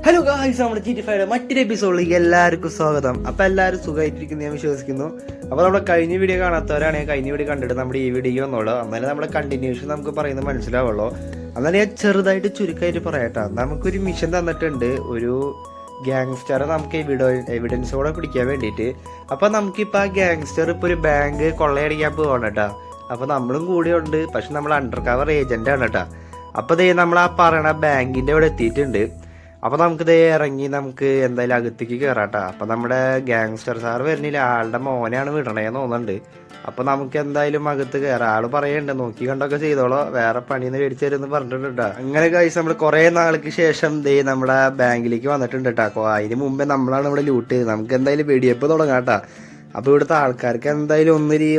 Hello guys, നമ്മുടെ GTA 5 മറ്റൊരു എപ്പിസോഡിലേക്ക് എല്ലാവർക്കും സ്വാഗതം. അപ്പോൾ എല്ലാവരും സുഖമായിട്ടിരിക്കുന്നു ഞാൻ വിശ്വസിക്കുന്നു. അപ്പോൾ നമ്മുടെ കഴിഞ്ഞ വീഡിയോ കാണാത്തവരാണെങ്കിൽ കഴിഞ്ഞ വീഡിയോ കണ്ടിട്ട് നമ്മുടെ ഈ വീഡിയോ വന്നോളൂ. എന്നാലും നമ്മുടെ കണ്ടിന്യൂഷൻ നമുക്ക് പറയുന്നത് മനസ്സിലാവുള്ളൂ. എന്നാൽ ഞാൻ ചെറുതായിട്ട് ചുരുക്കമായിട്ട് പറയട്ടോ. നമുക്കൊരു മിഷൻ തന്നിട്ടുണ്ട്, ഒരു ഗ്യാങ്സ്റ്ററെ നമുക്ക് എവിഡൻസോടെ പിടിക്കാൻ വേണ്ടിയിട്ട്. അപ്പോൾ നമുക്കിപ്പോൾ ആ ഗ്യാങ്സ്റ്റർ ഇപ്പോൾ ഒരു ബാങ്ക് കൊള്ളയടിക്കാൻ പോവാണ് കേട്ടോ. അപ്പോൾ നമ്മളും കൂടെ ഉണ്ട്, പക്ഷെ നമ്മൾ അണ്ടർ കവർ ഏജൻ്റാണ് കേട്ടോ. അപ്പോൾ ദേ നമ്മൾ ആ പറയണ ബാങ്കിൻ്റെ ഇവിടെ എത്തിയിട്ടുണ്ട്. അപ്പോൾ നമുക്കിത് ഇറങ്ങി നമുക്ക് എന്തായാലും അകത്തേക്ക് കയറാട്ടോ. അപ്പോൾ നമ്മുടെ ഗ്യാങ്സ്റ്റർ സാർ വരുന്നില്ല, ആളുടെ മോനെയാണ് വിടണേന്ന് തോന്നുന്നുണ്ട്. അപ്പോൾ നമുക്ക് എന്തായാലും അകത്ത് കയറാം. ആൾ പറയുന്നുണ്ട് നോക്കി കണ്ടൊക്കെ ചെയ്തോളോ, വേറെ പണിന്ന് മേടിച്ചു തരുമെന്ന് പറഞ്ഞിട്ടുണ്ട് കേട്ടോ. അങ്ങനെ കഴിച്ച് നമ്മൾ കുറേ നാൾക്ക് ശേഷം ദേ നമ്മുടെ ബാങ്കിലേക്ക് വന്നിട്ടുണ്ട് കേട്ടോ. അതിന് മുമ്പേ നമ്മളാണ് ഇവിടെ ലൂട്ട് ചെയ്ത്. നമുക്ക് എന്തായാലും വെടിയപ്പ് തുടങ്ങാം കേട്ടോ. അപ്പോൾ ഇവിടുത്തെ ആൾക്കാർക്ക് എന്തായാലും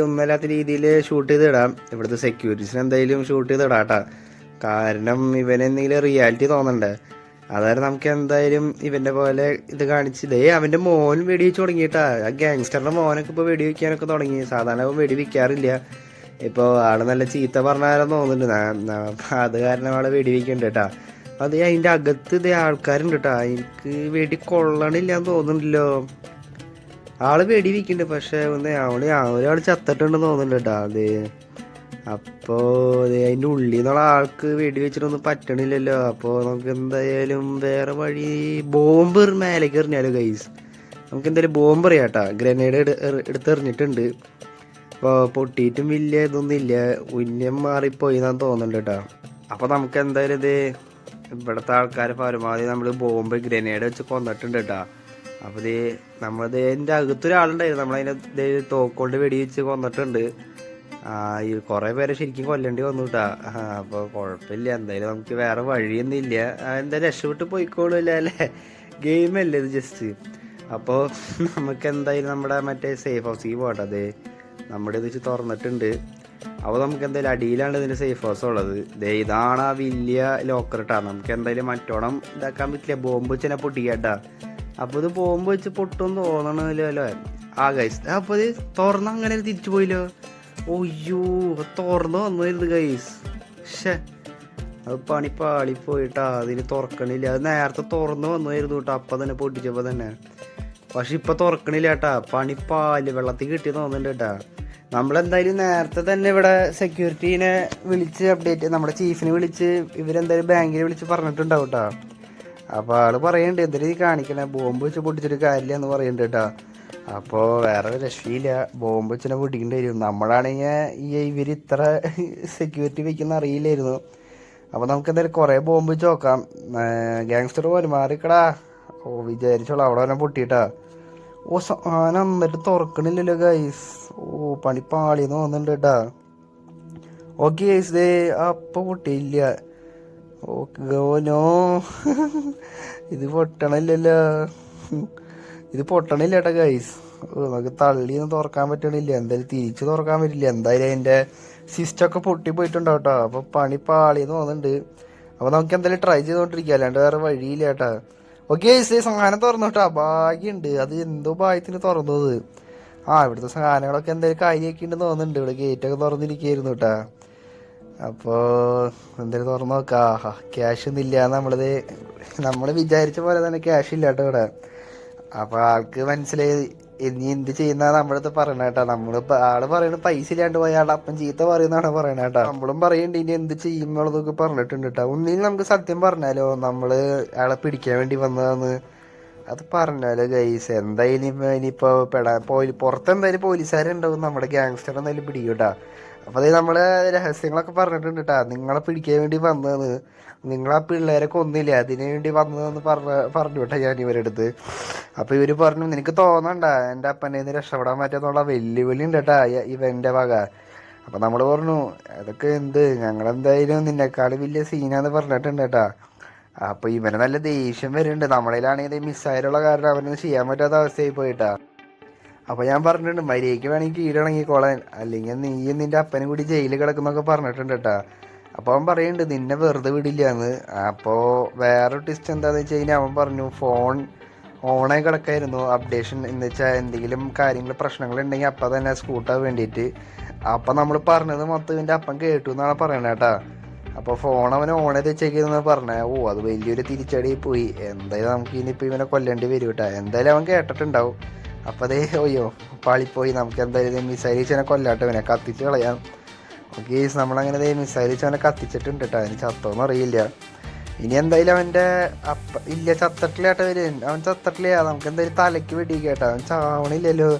ഒന്നല്ലാത്ത രീതിയിൽ ഷൂട്ട് ചെയ്ത് ഇടാം. ഇവിടുത്തെ സെക്യൂരിറ്റീസിന് എന്തായാലും ഷൂട്ട് ചെയ്ത് ഇടാം കേട്ടോ. കാരണം ഇവനെന്തെങ്കിലും റിയാലിറ്റി തോന്നണ്ടേ. അതായത് നമുക്ക് എന്തായാലും ഇവൻ്റെ പോലെ ഇത് കാണിച്ചതേ അവൻ്റെ മോൻ വെടി വെച്ച് തുടങ്ങിയിട്ടാ. ആ ഗ്യാങ്സ്റ്ററിൻ്റെ മോനൊക്കെ ഇപ്പോൾ വെടി വയ്ക്കാനൊക്കെ തുടങ്ങി. സാധാരണ വെടി വയ്ക്കാറില്ല. ഇപ്പോൾ ആൾ നല്ല ചീത്ത പറഞ്ഞാലും തോന്നുന്നുണ്ട്. അത് കാരണം ആളെ വെടി വയ്ക്കുന്നുണ്ട് കേട്ടാ. അത് അതിൻ്റെ അകത്ത് ഇതേ ആൾക്കാരുണ്ട് കേട്ടാ. എനിക്ക് വെടി കൊള്ളണില്ലാന്ന് തോന്നുന്നുണ്ടല്ലോ. ആള് വെടി വയ്ക്കുന്നുണ്ട്, പക്ഷെ ഒരാൾ ചത്തിട്ടുണ്ടെന്ന് തോന്നുന്നുണ്ട് കേട്ടാ. അത് അപ്പോൾ അതിൻ്റെ ഉള്ളിൽ നിന്നുള്ള ആൾക്ക് വെടി വെച്ചിട്ടൊന്നും പറ്റണില്ലല്ലോ. അപ്പോൾ നമുക്ക് എന്തായാലും വേറെ വഴി ബോംബ് മേലേക്ക് എറിഞ്ഞാലോ ഗൈസ്. നമുക്ക് എന്തായാലും ബോംബ് എറിയാം കേട്ടോ. ഗ്രനേഡ് എടുത്തെറിഞ്ഞിട്ടുണ്ട്. അപ്പോൾ പൊട്ടിയിട്ടും വലിയ ഇതൊന്നും ഇല്ല, ഉന്നം മാറിപ്പോയി എന്നാണ് തോന്നുന്നുണ്ട് കേട്ടോ. അപ്പോൾ നമുക്ക് എന്തായാലും ഇത് ഇവിടുത്തെ ആൾക്കാർ പരമാവധി നമ്മൾ ബോംബ് ഗ്രനേഡ് വെച്ച് കൊന്നിട്ടുണ്ട് കേട്ടോ. അപ്പോൾ ഇത് നമ്മളത് എൻ്റെ അകത്തൊരാളുണ്ടായിരുന്നു, നമ്മളതിൻ്റെ തോക്കൊണ്ട് വെടി വെച്ച് കൊന്നിട്ടുണ്ട്. ഈ കുറേ പേരെ ശരിക്കും കൊല്ലേണ്ടി വന്നു കേട്ടാ. അപ്പോൾ കുഴപ്പമില്ല, എന്തായാലും നമുക്ക് വേറെ വഴിയൊന്നും ഇല്ല. എന്തായാലും രക്ഷപ്പെട്ട് പോയിക്കോളൂല്ല അല്ലേ, ഗെയിമല്ലേ ഇത് ജസ്റ്റ്. അപ്പോൾ നമുക്ക് എന്തായാലും നമ്മുടെ മറ്റേ സേഫ് ഹൗസിൽ പോകട്ടെ. അതെ നമ്മുടെ ഇത് വെച്ച് തുറന്നിട്ടുണ്ട്. അപ്പോൾ നമുക്ക് എന്തായാലും അടിയിലാണ് ഇതിൻ്റെ സേഫ് ഹൗസ് ഉള്ളത്. ഇതാണ് ആ വലിയ ലോക്കർ കേട്ടാ. നമുക്ക് എന്തായാലും മറ്റോണം ഇതാക്കാൻ പറ്റില്ല, ബോംബ് വെച്ച് തന്നെ പൊട്ടിക്കാട്ടാ. അപ്പോൾ ഇത് ബോംബ് വെച്ച് പൊട്ടുമെന്ന് തോന്നണമല്ലോ. ഗൈസ്, അപ്പോൾ ഇത് തുറന്ന് അങ്ങനെ തിരിച്ചു പോയില്ലോ. ഒയ്യോ, തുറന്ന് വന്നിരുന്നു ഗൈസ്. അത് പണി പാളിപ്പോയിട്ടാ. അതിന് തുറക്കണില്ല. അത് നേരത്തെ തുറന്ന് വന്നായിരുന്നു കേട്ടോ, അപ്പം തന്നെ പൊട്ടിച്ചപ്പോൾ തന്നെ. പക്ഷെ ഇപ്പം തുറക്കണില്ല കേട്ടാ. പണി വെള്ളത്തിൽ കിട്ടിയെന്ന് തോന്നുന്നുണ്ട് കേട്ടാ. നമ്മളെന്തായാലും നേരത്തെ തന്നെ ഇവിടെ സെക്യൂരിറ്റീനെ വിളിച്ച് അപ്ഡേറ്റ്, നമ്മുടെ ചീഫിനെ വിളിച്ച് ഇവരെന്തായാലും ബാങ്കിൽ വിളിച്ച് പറഞ്ഞിട്ടുണ്ടാവും കേട്ടോ. അപ്പോൾ ആൾ പറയുന്നുണ്ട് എന്തെങ്കിലും കാണിക്കണേ, ബോംബ് വെച്ച് പൊട്ടിച്ചിട്ട് കാര്യമില്ല എന്ന് പറയുന്നുണ്ട് കേട്ടോ. അപ്പോൾ വേറെ രക്ഷയില്ല, ബോംബ് വെച്ചിനെ പൊട്ടിക്കേണ്ടി വരും. നമ്മളാണെങ്കിൽ ഇവർ ഇത്ര സെക്യൂരിറ്റി വയ്ക്കുന്ന അറിയില്ലായിരുന്നു. അപ്പോൾ നമുക്ക് എന്തായാലും കുറേ ബോംബ് വെച്ച് നോക്കാം. ഗ്യാങ്സ്റ്റർ പോലെ മാറിക്കടാ. വിചാരിച്ചോളൂ അവിടെ തന്നെ പൊട്ടിയിട്ടാ. സാധനം എന്നിട്ട് തുറക്കണില്ലല്ലോ ഗൈസ്. പണി പാളിയെന്ന് തോന്നുന്നുണ്ട് കേട്ടാ. ഓക്കെ ഗൈസ്, ദേ അപ്പം പൊട്ടിയില്ല. ഓനോ ഇത് പൊട്ടണില്ലല്ലോ, ഇത് പൊട്ടണില്ല കേട്ടോ ഗൈസ്. നമുക്ക് തള്ളിയൊന്നും തുറക്കാൻ പറ്റണില്ല. എന്തായാലും തിരിച്ച് തുറക്കാൻ പറ്റില്ല. എന്തായാലും അതിൻ്റെ സിസ്റ്റമൊക്കെ പൊട്ടിപ്പോയിട്ടുണ്ടാവും കേട്ടോ. അപ്പോൾ പണി പാളിയെന്ന് തോന്നുന്നുണ്ട്. അപ്പോൾ നമുക്ക് എന്തായാലും ട്രൈ ചെയ്തുകൊണ്ടിരിക്കുക, അല്ലാണ്ട് വേറെ വഴിയില്ല കേട്ടോ. ഓക്കെ ഗൈസ്, സാധനം തുറന്നു കേട്ടോ. ഭാഗ്യമുണ്ട്, അത് എന്തോ ഭാഗ്യത്തിന് തുറന്നത്. ഇവിടുത്തെ സാധനങ്ങളൊക്കെ എന്തായാലും കാര്യമൊക്കെ ഉണ്ടെന്ന് തോന്നുന്നുണ്ട്. ഇവിടെ ഗേറ്റൊക്കെ തുറന്നിരിക്കുകയായിരുന്നു കേട്ടോ. അപ്പോൾ എന്തായാലും തുറന്നു നോക്കാം. ക്യാഷ് ഒന്നും ഇല്ല. നമ്മൾ വിചാരിച്ച പോലെ തന്നെ ക്യാഷ് ഇല്ല കേട്ടോ ഇവിടെ. അപ്പോൾ ആൾക്ക് മനസ്സിലായി ഇനി എന്ത് ചെയ്യുന്ന നമ്മളടുത്ത് പറയണ കേട്ടോ. ആള് പറയണ പൈസ ഇല്ലാണ്ട് പോയ ആളുടെ അപ്പം ചീത്ത പറയുന്നതാണ് പറയണ കേട്ടോ. നമ്മളും പറയുന്നുണ്ട് ഇനി എന്ത് ചെയ്യുമ്പോഴതൊക്കെ പറഞ്ഞിട്ടുണ്ട് കേട്ടോ. ഒന്നിനും നമുക്ക് സത്യം പറഞ്ഞാലോ, നമ്മള് ആളെ പിടിക്കാൻ വേണ്ടി വന്നതാന്ന് അത് പറഞ്ഞാലോ ഗൈസ്. എന്തായാലും ഇനിയിപ്പോൾ പുറത്തെന്തായാലും പോലീസുകാരുണ്ടാവും, നമ്മുടെ ഗ്യാങ്സ്റ്റർ എന്തായാലും പിടിക്കും കേട്ടോ. അപ്പോൾ അതായത് നമ്മള് രഹസ്യങ്ങളൊക്കെ പറഞ്ഞിട്ടുണ്ട് കേട്ടോ. നിങ്ങളെ പിടിക്കാൻ വേണ്ടി വന്നതെന്ന്, നിങ്ങളാ പിള്ളേരെ കൊന്നില്ല അതിനു വേണ്ടി വന്നതെന്ന് പറഞ്ഞു കേട്ടോ ഞാൻ ഇവരെടുത്ത്. അപ്പോൾ ഇവർ പറഞ്ഞു നിനക്ക് തോന്നണ്ട എൻ്റെ അപ്പൻ്റെ നിന്ന് രക്ഷപ്പെടാൻ പറ്റുമെന്നുള്ള വെല്ലുവിളി ഉണ്ട് കേട്ടാ ഇവൻ്റെ വക. അപ്പോൾ നമ്മൾ പറഞ്ഞു അതൊക്കെ ഞങ്ങളെന്തായാലും നിന്നെക്കാൾ വലിയ സീനാന്ന് പറഞ്ഞിട്ടുണ്ട് കേട്ടാ. അപ്പോൾ ഇവന് നല്ല ദേഷ്യം വരുന്നുണ്ട്. നമ്മളിലാണെങ്കിൽ മിസ്സായുള്ള കാരണം അവനൊന്നും ചെയ്യാൻ പറ്റാത്ത അവസ്ഥയായി പോയിട്ടാ. അപ്പോൾ ഞാൻ പറഞ്ഞിട്ടുണ്ട് മര്യാദയ്ക്ക് വേണമെങ്കിൽ കീഴടങ്ങിക്കോളാൻ, അല്ലെങ്കിൽ നീയും നിൻ്റെ അപ്പനും കൂടി ജയിലിൽ കിടക്കുന്നൊക്കെ പറഞ്ഞിട്ടുണ്ട് കേട്ടാ. അപ്പോൾ അവൻ പറയുന്നുണ്ട് നിന്നെ വെറുതെ വിടില്ലാന്ന്. അപ്പോൾ വേറെ ട്വിസ്റ്റ് എന്താണെന്ന് വെച്ച് കഴിഞ്ഞാൽ അവൻ പറഞ്ഞു ഫോൺ ഓണായി കിടക്കായിരുന്നു, അപ്ഡേഷൻ എന്ന് വെച്ചാൽ എന്തെങ്കിലും കാര്യങ്ങൾ പ്രശ്നങ്ങളുണ്ടെങ്കിൽ അപ്പം തന്നെ സ്കൂട്ടാൻ വേണ്ടിയിട്ട്. അപ്പം നമ്മൾ പറഞ്ഞത് മൊത്തം ഇതിൻ്റെ അപ്പം കേട്ടു എന്നാണ് പറയണത് കേട്ടാ. അപ്പോൾ ഫോൺ അവന് ഓൺ ചെയ്ത് വെച്ചേക്കെന്ന് പറഞ്ഞേ. അത് വലിയൊരു തിരിച്ചടി പോയി. എന്തായാലും നമുക്ക് ഇനിയിപ്പോൾ ഇവനെ കൊല്ലേണ്ടി വരും കേട്ടോ. എന്തായാലും അവൻ കേട്ടിട്ടുണ്ടാവും. അപ്പോൾ അതേ പാളിപ്പോയി. നമുക്ക് എന്തായാലും മിസൈൽ വെച്ചവനെ കൊല്ലാട്ടോ, ഇവനെ കത്തിച്ച് കളയാം. ഓക്കെ, നമ്മളങ്ങനെ മിസൈൽ വെച്ചവനെ കത്തിച്ചിട്ടുണ്ട് കേട്ടോ. അതിന് ചത്തോന്ന് അറിയില്ല. ഇനി എന്തായാലും അവൻ്റെ ഇല്ല, ചത്തട്ടില്ലാട്ടോ വരും. അവൻ ചത്തട്ടില്ല. നമുക്ക് എന്തായാലും തലയ്ക്ക് വെടിക്കേട്ടാ. അവൻ ചാവണില്ലല്ലോ.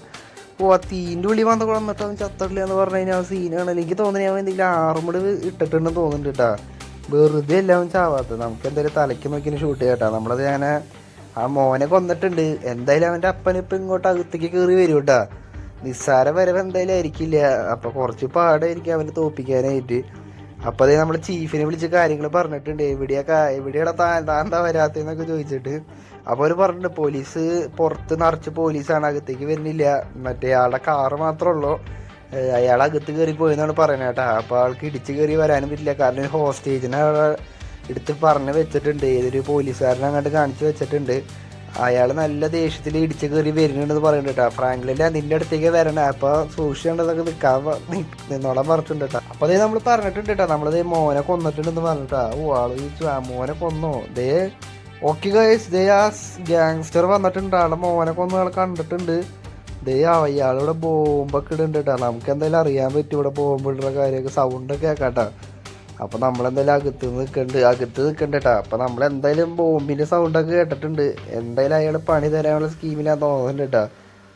തീൻ്റെ ഉള്ളി വന്ന് കൊണ്ടിട്ട് അവൻ ചത്തട്ടില്ല എന്ന് പറഞ്ഞു കഴിഞ്ഞാൽ അവൻ സീനാണല്ലോ. എനിക്ക് തോന്നുന്നത് അവൻ എന്തെങ്കിലും ആർമഡ് ഇട്ടിട്ടുണ്ടെന്ന് തോന്നുന്നുണ്ട് കേട്ടാ. വെറുതെ അല്ല അവൻ ചാവാത്തത്. നമുക്ക് എന്തായാലും തലയ്ക്ക് നോക്കി ഷൂട്ട് ചെയ്യാട്ടാ. നമ്മളത് അങ്ങനെ ആ മോനെ കൊന്നിട്ടുണ്ട്. എന്തായാലും അവൻ്റെ അപ്പനിപ്പം ഇങ്ങോട്ട് അകത്തേക്ക് കയറി വരും കേട്ടാ. നിസ്സാര വരവ് എന്തായാലും ആയിരിക്കില്ല. അപ്പോൾ കുറച്ച് പാടായിരിക്കും അവനെ തോൽപ്പിക്കാനായിട്ട്. അപ്പോൾ അതേ നമ്മൾ ചീഫിനെ വിളിച്ച് കാര്യങ്ങൾ പറഞ്ഞിട്ടുണ്ട്. എവിടെയാണ് താൻ എന്താ വരാത്തതെന്നൊക്കെ ചോദിച്ചിട്ട്. അപ്പോൾ അവർ പറഞ്ഞിട്ടുണ്ട് പോലീസ് പുറത്ത് നിറച്ച് പോലീസാണ്, അകത്തേക്ക് വരുന്നില്ല. മറ്റേ ആളുടെ കാറ് മാത്രമേ ഉള്ളൂ. അയാൾ അകത്ത് കയറി പോയെന്നാണ് പറയുന്നത് കേട്ടോ. അപ്പോൾ ആൾക്ക് ഇടിച്ച് കയറി വരാനും പറ്റില്ല. കാരണം ഹോസ്റ്റേജിനെ എടുത്ത് പറഞ്ഞ് വെച്ചിട്ടുണ്ട്. ഏതൊരു പോലീസുകാരനെ അങ്ങോട്ട് കാണിച്ച് വെച്ചിട്ടുണ്ട്. അയാൾ നല്ല ദേഷ്യത്തിൽ ഇടിച്ച് കയറി വരുന്നുണ്ടെന്ന് പറയുന്നുണ്ട് കേട്ടോ. ഫ്രാങ്ക്ലിൻ്റെ നിൻ്റെ അടുത്തേക്ക് വരണേ, അപ്പോൾ സൂക്ഷിക്കേണ്ടതൊക്കെ നിന്നോളാൻ പറഞ്ഞിട്ടുണ്ട് കേട്ടോ. അപ്പോൾ അതേ നമ്മൾ പറഞ്ഞിട്ടുണ്ട് കേട്ടോ. നമ്മളത് മോനെ കൊന്നിട്ടുണ്ടെന്ന് പറഞ്ഞിട്ടാ. ആള് മോനെ കൊന്നോ ദേ. ഓക്കെ ഗൈസ്, ദേ ആ ഗ്യാങ്സ്റ്റർ വന്നിട്ടുണ്ട്. ആളെ മോനെ കൊന്ന ആൾ കണ്ടിട്ടുണ്ട്. ദേ അയാളിവിടെ ബോംബൊക്കെ ഇടുന്നുണ്ട് കേട്ടോ. നമുക്ക് എന്തായാലും അറിയാൻ പറ്റും ഇവിടെ ബോംബ് ഇടുന്ന കാര്യമൊക്കെ, സൗണ്ടൊക്കെ കേൾക്കാട്ടോ. അപ്പോൾ നമ്മളെന്തായാലും അകത്ത് നിൽക്കണ്ട കേട്ടോ. അപ്പോൾ നമ്മളെന്തായാലും ബോംബിൻ്റെ സൗണ്ടൊക്കെ കേട്ടിട്ടുണ്ട്. എന്തായാലും അയാൾ പണി തരാനുള്ള സ്കീമിലാന്ന് തോന്നുന്നുണ്ട് കേട്ടോ.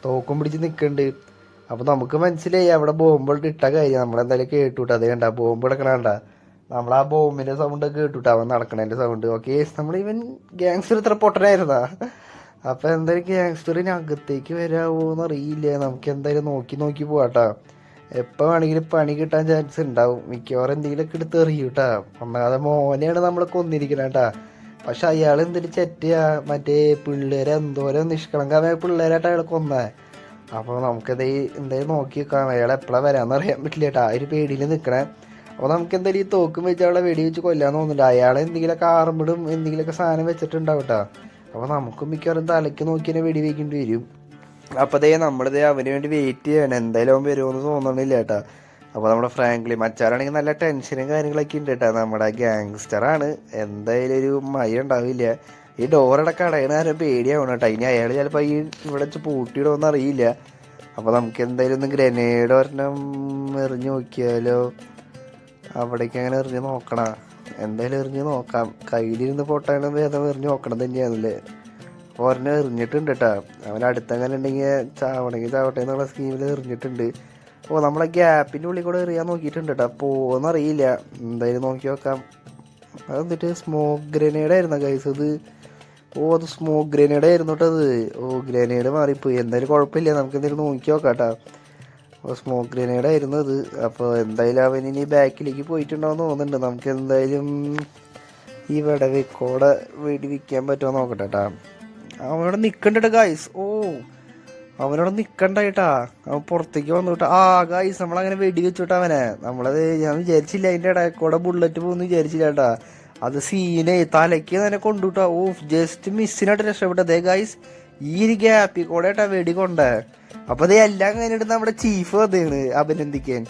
തോക്കും പിടിച്ച് നിൽക്കുന്നുണ്ട്. അപ്പോൾ നമുക്ക് മനസ്സിലായി അവിടെ ബോംബ് ഇട്ട കാര്യം. നമ്മളെന്തായാലും കേട്ടുട്ടോ. അത് കണ്ട ബോംബ് ഇടക്കണണ്ട. നമ്മൾ ആ ബോംബിൻ്റെ സൗണ്ടൊക്കെ കേട്ടുട്ടോ, അവൻ നടക്കണതിൻ്റെ സൗണ്ട്. ഓക്കെ, നമ്മളിവൻ ഗ്യാങ്സ്റ്റർ ഇത്ര പൊട്ടനായിരുന്നാ. അപ്പോൾ എന്തായാലും ഗ്യാങ്സ്റ്ററിന് അകത്തേക്ക് വരാമോന്ന് അറിയില്ല. നമുക്ക് എന്തായാലും നോക്കി പോവാട്ടോ. എപ്പോൾ വേണമെങ്കിലും പണി കിട്ടാൻ ചാൻസ് ഉണ്ടാവും. മിക്കവാറും എന്തെങ്കിലുമൊക്കെ എടുത്ത് എറിയും കേട്ടോ. ഒന്നാമതെ മോനെയാണ് നമ്മൾ കൊന്നിരിക്കുന്നത് കേട്ടോ. പക്ഷെ അയാൾ എന്തെങ്കിലും ചെറ്റിയാ മറ്റേ പിള്ളേരെ എന്തോരം നിഷ്കളങ്കമായ പിള്ളേരായിട്ട് അയാൾ കൊന്നേ. അപ്പോൾ എന്തായാലും നോക്കി വെക്കാം. അയാൾ എപ്പോഴാണ് വരാമെന്ന് അറിയാൻ പറ്റില്ല കേട്ടോ. ആ ഒരു പേടിയിൽ നിൽക്കണേ. അപ്പോൾ നമുക്ക് എന്തായാലും ഈ തോക്കും വെച്ച് അവളെ വെടി വെച്ച് കൊല്ലാന്ന് തോന്നുന്നില്ല. അയാൾ എന്തെങ്കിലുമൊക്കെ ആർമിടും എന്തെങ്കിലുമൊക്കെ സാധനം വെച്ചിട്ടുണ്ടാവും കേട്ടോ. അപ്പോൾ നമുക്കും മിക്കവാറും തലയ്ക്ക് നോക്കി തന്നെ വെടി വയ്ക്കേണ്ടി വരും. അപ്പോൾ നമ്മളിതേ അവന് വേണ്ടി വെയിറ്റ് ചെയ്യണം. എന്തായാലും അവൻ വരുമെന്ന് തോന്നണില്ല കേട്ടോ. അപ്പോൾ നമ്മുടെ ഫ്രാങ്ക്ലിൻ മച്ചാറാണെങ്കിൽ നല്ല ടെൻഷനും കാര്യങ്ങളൊക്കെ ഉണ്ട് കേട്ടോ. നമ്മുടെ ഗ്യാങ്സ്റ്ററാണ്. എന്തായാലും ഒരു മയ ഉണ്ടാവില്ല. ഈ ഡോറടക്കം അടയണാരും പേടിയാവണം കേട്ടോ. ഇനി അയാൾ ചിലപ്പോൾ ഈ ഇവിടെ വെച്ച് പൂട്ടിയിടുമെന്ന് അറിയില്ല. അപ്പോൾ നമുക്ക് എന്തായാലും ഒന്ന് ഗ്രനേഡ് ഒരെണ്ണം എറിഞ്ഞ് നോക്കിയാലോ. അവിടേക്ക് അങ്ങനെ എറിഞ്ഞ് നോക്കണം. എന്തായാലും എറിഞ്ഞ് നോക്കാം. കയ്യിലിരുന്ന് പൊട്ടാണ് ഭേദം എറിഞ്ഞ് നോക്കണം തന്നെയാണല്ലേ. ഒരെണ്ണം എറിഞ്ഞിട്ടുണ്ട് കേട്ടോ. അവൻ അടുത്തങ്ങനെ ഉണ്ടെങ്കിൽ ചാവണമെങ്കിൽ ചാവട്ടെ എന്നുള്ള സ്കീമിൽ എറിഞ്ഞിട്ടുണ്ട്. നമ്മളെ ഗ്യാപ്പിൻ്റെ ഉള്ളിൽ കൂടെ എറിയാൻ നോക്കിയിട്ടുണ്ട് കേട്ടോ. പോകുമെന്നറിയില്ല. എന്തായാലും നോക്കി നോക്കാം. അതെന്നിട്ട് സ്മോക്ക് ഗ്രനേഡ് ആയിരുന്നു ഗൈസ് അത്. അത് സ്മോക്ക് ഗ്രനേഡ് ആയിരുന്നു കേട്ടോ അത്. ഗ്രനേഡ് മാറിപ്പോയി. എന്തായാലും കുഴപ്പമില്ല. നമുക്ക് എന്തായാലും നോക്കി നോക്കാം കേട്ടോ. സ്മോക്ക് ഗ്രനേഡ് ആയിരുന്നു അത്. അപ്പോൾ എന്തായാലും അവൻ ഇനി ബാക്കിലേക്ക് പോയിട്ടുണ്ടാവുമെന്ന് തോന്നുന്നുണ്ട്. നമുക്ക് എന്തായാലും ഈ വിടവിക്കോടെ വെടി വിൽക്കാൻ പറ്റുമോ നോക്കട്ടെ കേട്ടോ. അവനോട് നിൽക്കണ്ട ഗൈസ്. അവനോട് നിൽക്കണ്ടായിട്ടാ. അവൻ പുറത്തേക്ക് വന്നിട്ട് ഗൈസ് നമ്മളങ്ങനെ വെടി വെച്ചിട്ട് അവനെ. നമ്മളത് ഞാൻ വിചാരിച്ചില്ല അതിൻ്റെ ഇടയ്ക്കൂടെ ബുള്ളറ്റ് പോകുന്നു വിചാരിച്ചില്ല കേട്ടാ. അത് സീനെ തലയ്ക്ക് തന്നെ കൊണ്ടുവിട്ടാ. Just മിസ്സിനായിട്ട് രക്ഷപ്പെട്ടതേ guys. ഈ ഒരു ഗ്യാപ്പിൽ കൂടെ ഏട്ടാ വെടി കൊണ്ടേ. അപ്പോൾ അത് എല്ലാം കഴിഞ്ഞിട്ട് നമ്മുടെ ചീഫ് വന്നതാണ് അഭിനന്ദിക്കാൻ.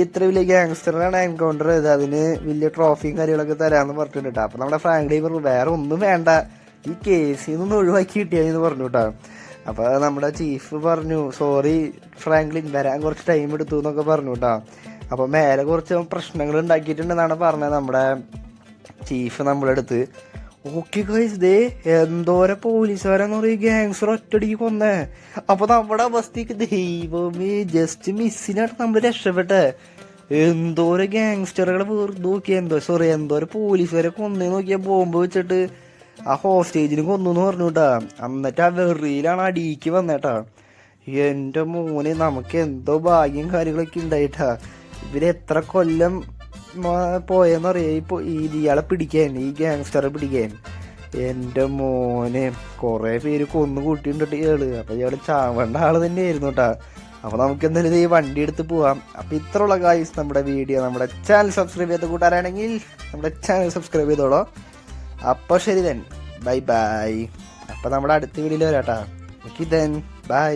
ഇത്ര വലിയ ഗ്യാങ്സ്റ്ററിനാണ് എൻകൗണ്ടർ ചെയ്തത്. അതിന് വലിയ ട്രോഫിയും കാര്യങ്ങളൊക്കെ തരാമെന്ന് പറഞ്ഞിട്ടുണ്ട് കേട്ടോ. അപ്പോൾ നമ്മുടെ ഫ്രാങ്ക്ലിൻ പറഞ്ഞു വേറെ ഒന്നും വേണ്ട, ഈ കേസിൽ നിന്ന് ഒഴിവാക്കി കിട്ടിയെന്ന് പറഞ്ഞു കേട്ടോ. അപ്പോൾ നമ്മുടെ ചീഫ് പറഞ്ഞു സോറി ഫ്രാങ്ക്ലിൻ വരാൻ കുറച്ച് ടൈം എടുത്തു എന്നൊക്കെ പറഞ്ഞു കേട്ടോ. അപ്പോൾ മേലെ കുറച്ച് പ്രശ്നങ്ങൾ ഉണ്ടാക്കിയിട്ടുണ്ടെന്നാണ് പറഞ്ഞത് നമ്മുടെ ചീഫ് നമ്മളെടുത്ത്. ഓക്കെ ഗൈസ്, ദേ എന്തോരം പോലീസുകാരെന്ന് പറയും ഗ്യാങ്സ്റ്റർ ഒറ്റടിക്ക് കൊന്നേ. അപ്പോൾ നമ്മുടെ അവസ്ഥയ്ക്ക് ദൈവമേ ജസ്റ്റ് മിസ്സിനായിട്ട് നമ്മൾ രക്ഷപ്പെട്ടെ. എന്തോരം ഗ്യാങ്സ്റ്ററുകളെ വെറുതെ നോക്കിയാൽ എന്തോരം പോലീസുകാരെ കൊന്നേ നോക്കിയാൽ ബോംബ് വെച്ചിട്ട് ആ ഹോസ്റ്റേജിന് കൊന്നു പറഞ്ഞു കേട്ടാ. എന്നിട്ട് ആ വെറിയിലാണ് അടിക്ക് വന്നേട്ടാ. എൻ്റെ മോനെ നമുക്ക് എന്തോ ഭാഗ്യം കാര്യങ്ങളൊക്കെ ഉണ്ടായിട്ടാ. ഇവരെത്ര കൊല്ലം പോയെന്നറിയാം ഇയാളെ പിടിക്കാൻ, ഈ ഗ്യാങ്സ്റ്ററെ പിടിക്കാൻ. എൻ്റെ മോനെ കുറേ പേര് കൊന്നു കൂട്ടിയിട്ടുണ്ട് ഇയാള്. അപ്പോൾ ഇയാൾ ചാവേണ്ട ആൾ തന്നെയായിരുന്നു കേട്ടാ. അപ്പോൾ നമുക്ക് എന്തായാലും ഈ വണ്ടി എടുത്ത് പോവാം. അപ്പോൾ ഇത്രയുള്ള ഗൈസ് നമ്മുടെ വീഡിയോ. നമ്മുടെ ചാനൽ സബ്സ്ക്രൈബ് ചെയ്ത കൂട്ടുകാരാണെങ്കിൽ നമ്മുടെ ചാനൽ സബ്സ്ക്രൈബ് ചെയ്തോളൂ. അപ്പോൾ ശരി ദെൻ ബൈ. അപ്പോൾ നമ്മുടെ അടുത്ത വീഡിയോയിൽ വരാം കേട്ടോ. Okay then bye.